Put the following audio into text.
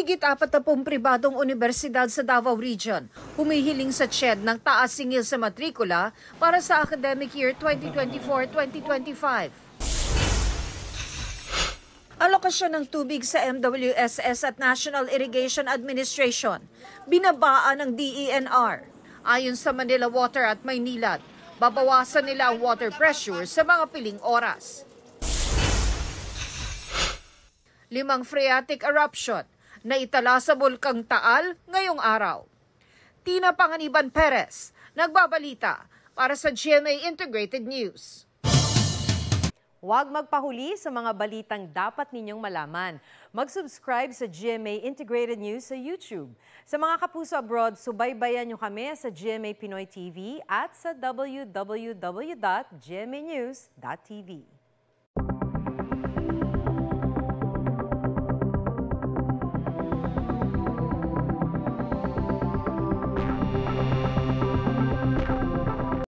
Mahigit 40 pribadong universidad sa Davao Region humihiling sa CHED ng taas singil sa matrikula para sa academic year 2024-2025. Alokasyon ng tubig sa MWSS at National Irrigation Administration, binabaan ng DENR. Ayon sa Manila Water at Maynilad, babawasan nila ang water pressure sa mga piling oras. 5 phreatic eruption na itala sa Bulkang Taal ngayong araw. Tina Panganiban Perez, nagbabalita para sa GMA Integrated News. Huwag magpahuli sa mga balitang dapat ninyong malaman. Mag-subscribe sa GMA Integrated News sa YouTube. Sa mga kapuso abroad, subaybayan nyo kami sa GMA Pinoy TV at sa www.gmanews.tv.